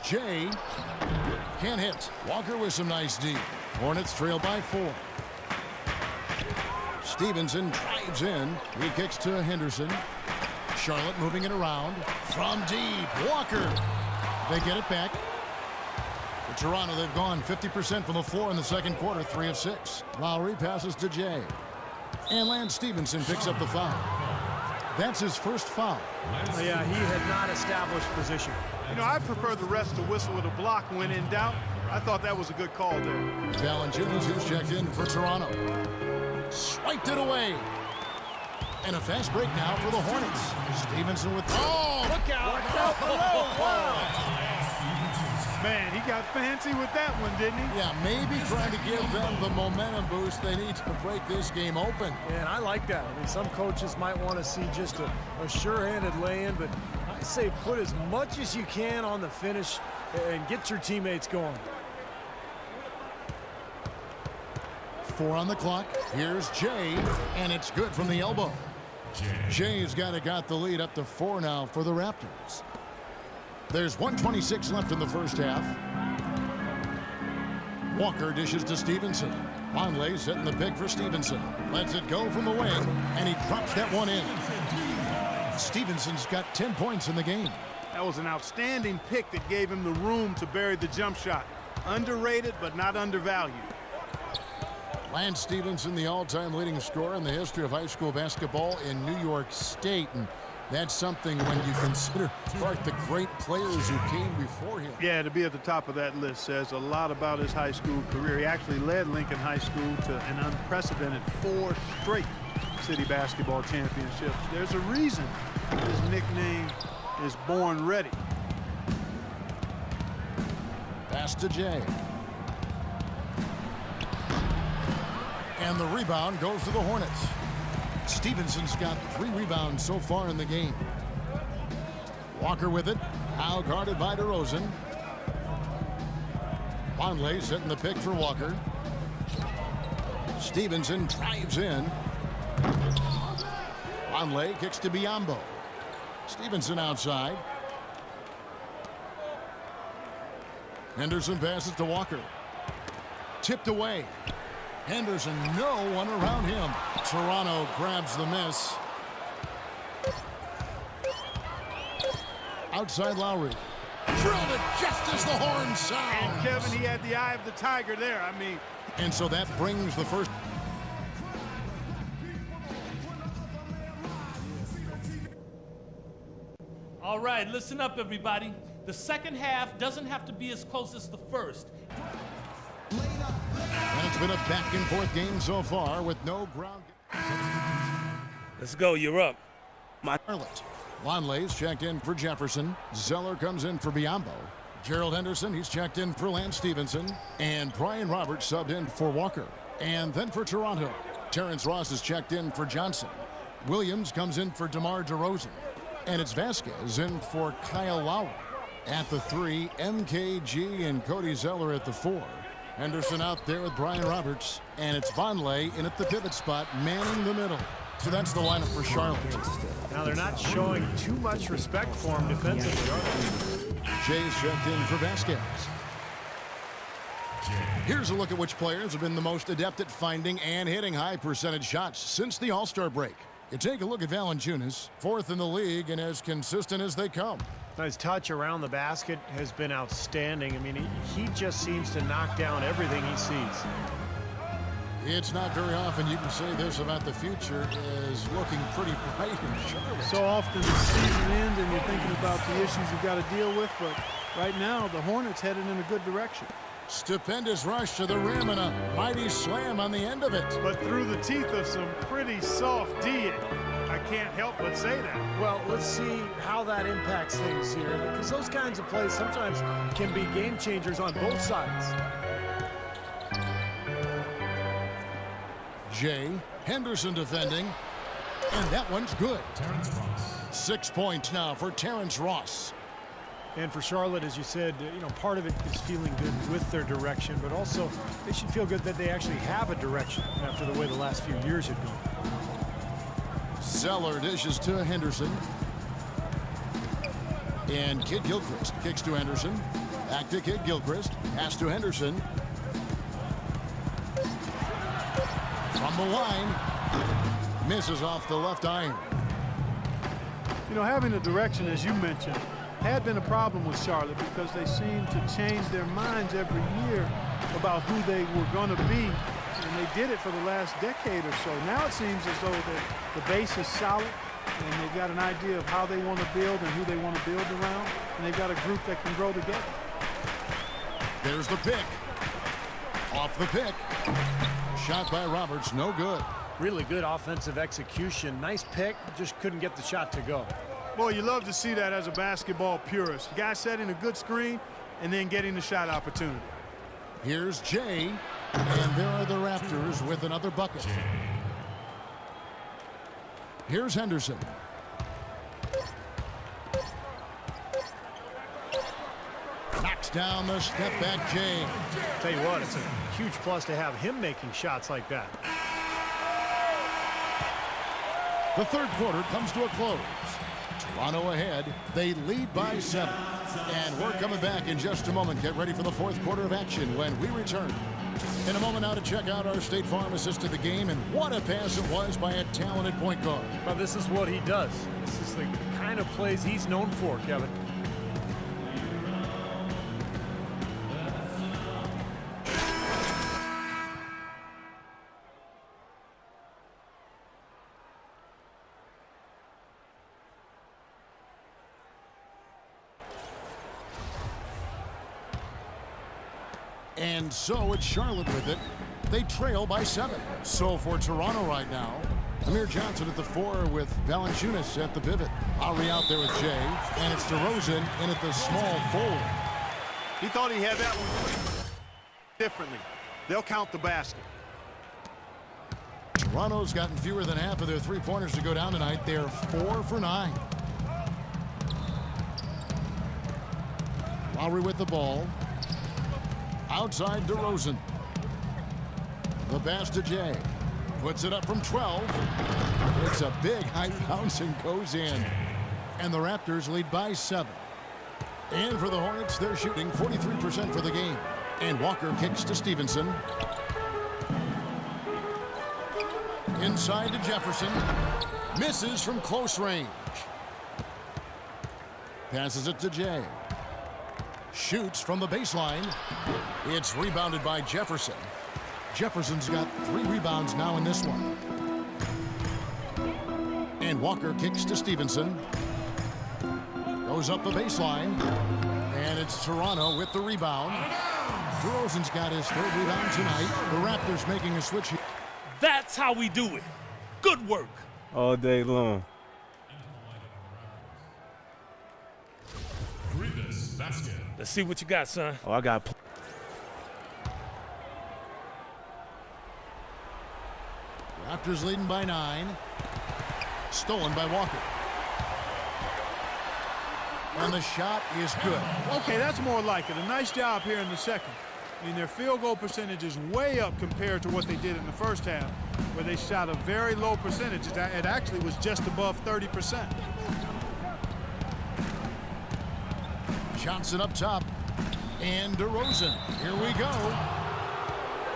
Jay can't hit. Walker with some nice D. Hornets trail by 4. Stevenson drives in. He kicks to Henderson. Charlotte moving it around. From deep, Walker. They get it back. For Toronto, they've gone 50% from the floor in the second quarter, 3 of 6. Lowry passes to Jay. And Lance Stevenson picks up the foul. That's his first foul. Yeah, he had not established position. You know, I prefer the rest to whistle with a block when in doubt. I thought that was a good call there. Valanciunas, who's checked in for Toronto. Swiped it away. And a fast break now for the Hornets. Stevenson with... Oh, look out! Man, he got fancy with that one, didn't he? Yeah, maybe trying to give them the momentum boost they need to break this game open. And I like that. I mean, some coaches might want to see just a sure-handed lay-in, but I say put as much as you can on the finish and get your teammates going. 4 on the clock. Here's Jay, and it's good from the elbow. Jay's got the lead up to 4 now for the Raptors. There's 1:26 left in the first half. Walker dishes to Stevenson. Vonleh setting the pick for Stevenson. Lets it go from the wing, and he drops that one in. Stevenson's got 10 points in the game. That was an outstanding pick that gave him the room to bury the jump shot. Underrated, but not undervalued. Lance Stevenson, the all-time leading scorer in the history of high school basketball in New York State. And that's something when you consider the great players who came before him. Yeah, to be at the top of that list says a lot about his high school career. He actually led Lincoln High School to an unprecedented 4 straight city basketball championships. There's a reason his nickname is Born Ready. Pass to Jay. And the rebound goes to the Hornets. Stevenson's got 3 rebounds so far in the game. Walker with it. Now guarded by DeRozan. Vonleh setting the pick for Walker. Stevenson drives in. Vonleh kicks to Biyombo. Stevenson outside. Henderson passes to Walker. Tipped away. Henderson, no one around him. Toronto grabs the miss. Outside Lowry. Drilled it just as the horn sounds. And Kevin, he had the eye of the tiger there. I mean. And so that brings the first. All right, listen up, everybody. The second half doesn't have to be as close as the first. And it's been a back-and-forth game so far with no ground. Let's go. You're up. Charlotte. Vonleh's checked in for Jefferson. Zeller comes in for Biyombo. Gerald Henderson, he's checked in for Lance Stevenson. And Brian Roberts subbed in for Walker. And then for Toronto, Terrence Ross is checked in for Johnson. Williams comes in for DeMar DeRozan. And it's Vasquez in for Kyle Lowry. At the 3, MKG and Cody Zeller at the 4. Henderson out there with Brian Roberts. And it's Vonleh in at the pivot spot, manning the middle. So that's the lineup for Charlotte. Now they're not showing too much respect for him defensively, are they? Jay's checked in for Vasquez. Here's a look at which players have been the most adept at finding and hitting high percentage shots since the All-Star break. You take a look at Valanciunas, 4th in the league and as consistent as they come. His touch around the basket has been outstanding. I mean, he just seems to knock down everything he sees. It's not very often you can say this about the future is looking pretty bright in Charlotte. So often the season ends and you're thinking about the issues you've got to deal with, but right now the Hornets headed in a good direction. Stupendous rush to the rim and a mighty slam on the end of it. But through the teeth of some pretty soft D. I can't help but say that. Well, let's see how that impacts things here, because those kinds of plays sometimes can be game changers on both sides. Jay, Henderson defending, and that one's good. 6 points now for Terrence Ross. And for Charlotte, as you said, part of it is feeling good with their direction, but also they should feel good that they actually have a direction after the way the last few years have gone. Zeller dishes to Henderson. And Kid Gilchrist kicks to Henderson. Back to Kid Gilchrist. Pass to Henderson. From the line. Misses off the left iron. You know, having a direction, as you mentioned, had been a problem with Charlotte because they seem to change their minds every year about who they were going to be, and they did it for the last decade or so. Now it seems as though the base is solid, and they've got an idea of how they want to build and who they want to build around, and they've got a group that can grow together. There's the pick. Off the pick. Shot by Roberts, no good. Really good offensive execution. Nice pick, just couldn't get the shot to go. Boy, you love to see that as a basketball purist. The guy setting a good screen and then getting the shot opportunity. Here's Jay, and there are the Raptors with another bucket. Here's Henderson. Knocks down the step-back Jay. Tell you what, it's a huge plus to have him making shots like that. The third quarter comes to a close. Toronto ahead. They lead by 7. And we're coming back in just a moment. Get ready for the fourth quarter of action when we return. In a moment now to check out our State Farm assist to the game, and what a pass it was by a talented point guard. Well, this is what he does. This is the kind of plays he's known for, Kevin. And so it's Charlotte with it. They trail by 7. So for Toronto right now, Amir Johnson at the 4 with Valanciunas at the pivot. Lowry out there with Jay, and it's DeRozan in at the small forward. He thought he had that one differently. They'll count the basket. Toronto's gotten fewer than half of their three-pointers to go down tonight. They're 4 for 9. Lowry with the ball. Outside DeRozan. The pass to Jay. Puts it up from 12. It's a big high bounce and goes in. And the Raptors lead by 7. And for the Hornets, they're shooting 43% for the game. And Walker kicks to Stevenson. Inside to Jefferson. Misses from close range. Passes it to Jay. Shoots from the baseline. It's rebounded by Jefferson. Jefferson's got 3 rebounds now in this one. And Walker kicks to Stevenson. Goes up the baseline. And it's Toronto with the rebound. DeRozan's got his 3rd rebound tonight. The Raptors making a switch. That's how we do it. Good work. All day long. Let's see what you got, son. Oh, I got. Raptors leading by 9. Stolen by Walker. And the shot is good. Okay, that's more like it. A nice job here in the second. I mean, their field goal percentage is way up compared to what they did in the first half, where they shot a very low percentage. It actually was just above 30%. Johnson up top. And DeRozan. Here we go.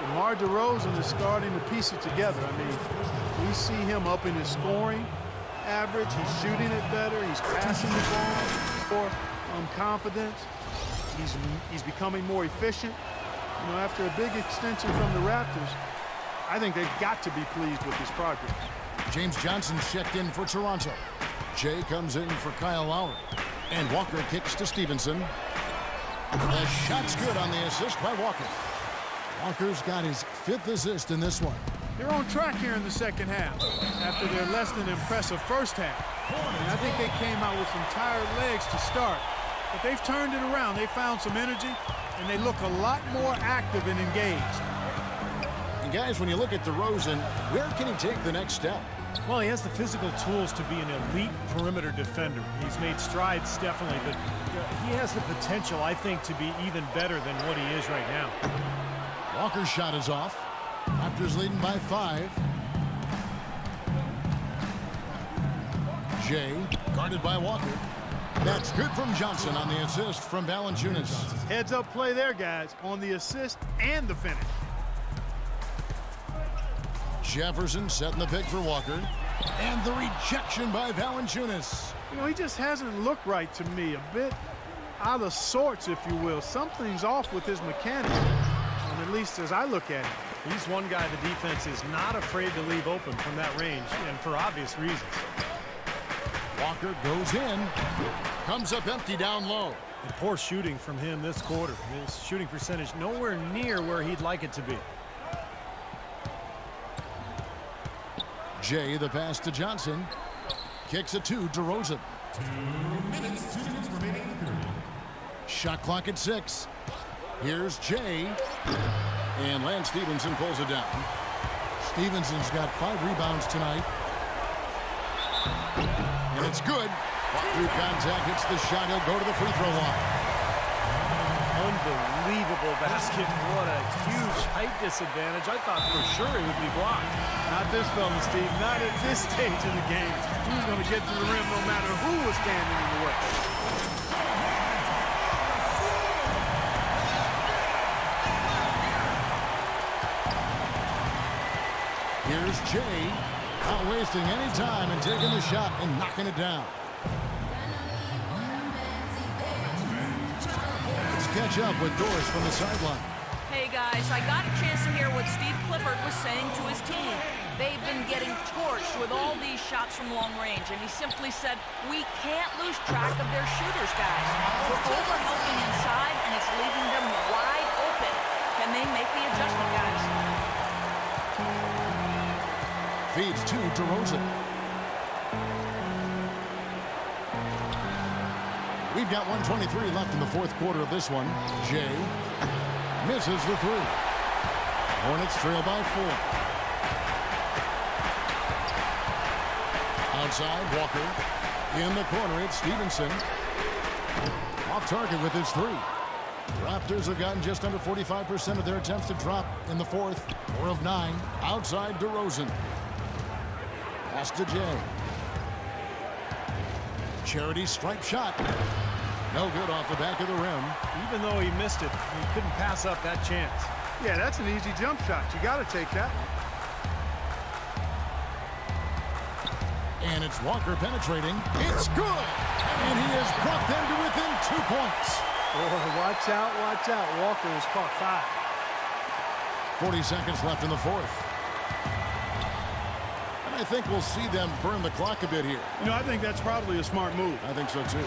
DeMar DeRozan is starting to piece it together. I mean, we see him up in his scoring average. He's shooting it better. He's passing the ball more confidence. He's becoming more efficient. You know, after a big extension from the Raptors, I think they've got to be pleased with his progress. James Johnson checked in for Toronto. Jay comes in for Kyle Lowry. And Walker kicks to Stevenson. The shot's good on the assist by Walker. Walker's got his 5th assist in this one. They're on track here in the second half after their less than impressive first half. And I think they came out with some tired legs to start. But they've turned it around. They found some energy, and they look a lot more active and engaged. And guys, when you look at DeRozan, where can he take the next step? Well, he has the physical tools to be an elite perimeter defender. He's made strides, definitely, but he has the potential, I think, to be even better than what he is right now. Walker's shot is off. Raptors leading by 5. Jay, guarded by Walker. That's good from Johnson on the assist from Valanciunas. Heads up play there, guys, on the assist and the finish. Jefferson setting the pick for Walker. And the rejection by Valanciunas. You know, he just hasn't looked right to me. A bit out of sorts, if you will. Something's off with his mechanics, at least as I look at it. He's one guy the defense is not afraid to leave open from that range, and for obvious reasons. Walker goes in. Comes up empty down low. And poor shooting from him this quarter. His shooting percentage nowhere near where he'd like it to be. Jay, the pass to Johnson. Kicks it to DeRozan. 2 minutes remaining in the period. Shot clock at 6. Here's Jay. And Lance Stevenson pulls it down. Stevenson's got 5 rebounds tonight. And it's good. Fought through contact, hits the shot. He'll go to the free throw line. Unbelievable basket. What a huge height disadvantage. I thought for sure he would be blocked. Not this fella, Steve. Not at this stage of the game. He was going to get to the rim no matter who was standing in the way. Here's Jay, not wasting any time and taking the shot and knocking it down. Let's catch up with Doris from the sideline. Hey guys, I got a chance to hear what Steve Clifford was saying to his team. They've been getting torched with all these shots from long range, and he simply said, we can't lose track of their shooters, guys. We're overhelping inside, and it's leaving them wide open. Can they make the adjustment, guys? Feeds to DeRozan. We've got 1:23 left in the fourth quarter of this one. Jay misses the 3. Hornets trail by 4. Outside, Walker. In the corner, it's Stevenson. Off target with his 3. Raptors have gotten just under 45% of their attempts to drop in the fourth. 4 of 9. Outside, DeRozan. Pass to Jay. Charity stripe shot. No good off the back of the rim. Even though he missed it, he couldn't pass up that chance. Yeah, that's an easy jump shot. You got to take that. And it's Walker penetrating. It's good! And he has brought them to within 2 points. Oh, watch out, watch out. Walker has caught 5. 40 seconds left in the fourth. And I think we'll see them burn the clock a bit here. You know, I think that's probably a smart move. I think so, too.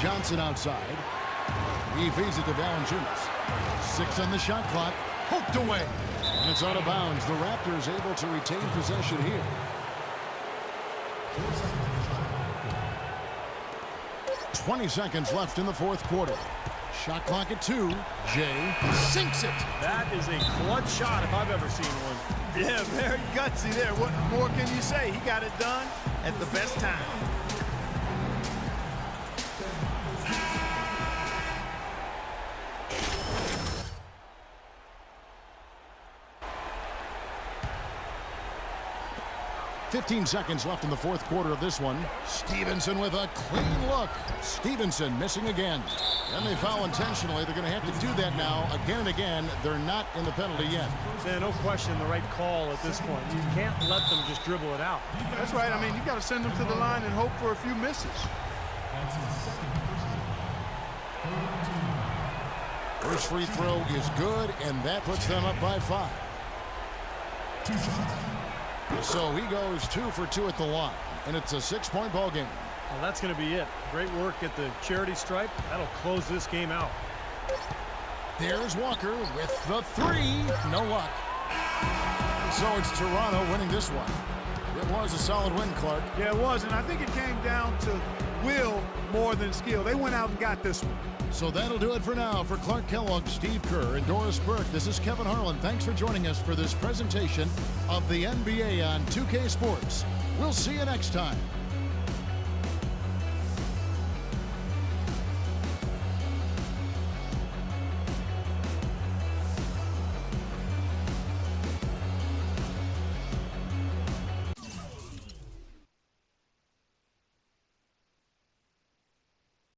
Johnson outside. He feeds it to Valanciunas. 6 on the shot clock. Hooked away. And it's out of bounds. The Raptors able to retain possession here. $20 seconds left in the fourth quarter. Shot clock at 2. Jay sinks it. That is a clutch shot if I've ever seen one. Yeah, very gutsy there. What more can you say? He got it done at the best time. $15 seconds left in the fourth quarter of this one. Stevenson with a clean look. Stevenson missing again. And they foul intentionally. They're going to have to do that now again and again. They're not in the penalty yet. Yeah, no question the right call at this point. You can't let them just dribble it out. That's right. I mean, you got to send them to the line and hope for a few misses. First free throw is good, and that puts them up by 5. 2 shots. So he goes 2 for 2 at the line, and it's a 6-point ball game. Well, that's going to be it. Great work at the charity stripe. That'll close this game out. There's Walker with the 3. No luck. So it's Toronto winning this one. It was a solid win, Clark. Yeah, it was, and I think it came down to will more than skill. They went out and got this one. So that'll do it for now. For Clark Kellogg, Steve Kerr, and Doris Burke, this is Kevin Harlan. Thanks for joining us for this presentation of the NBA on 2K Sports. We'll see you next time.